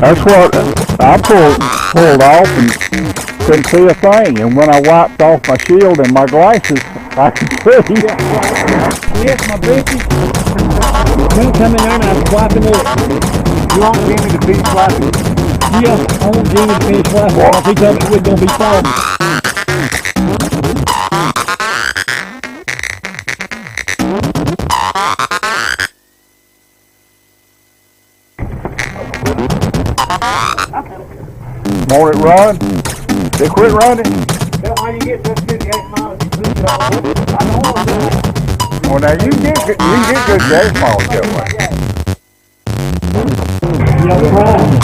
That's what I pulled off and couldn't see a thing. And when I wiped off my shield and my glasses, I could see. Yes, my britches. When come in there and I was wiping it. You want Jimmy to be flapping? Yeah, I want Jimmy to finish wiping because he told me we're going to be falling. Won't it run? They quit running. That's why you get those 58 miles. I don't want to do it. Well, now you get good gas miles that way. Yeah, we're right.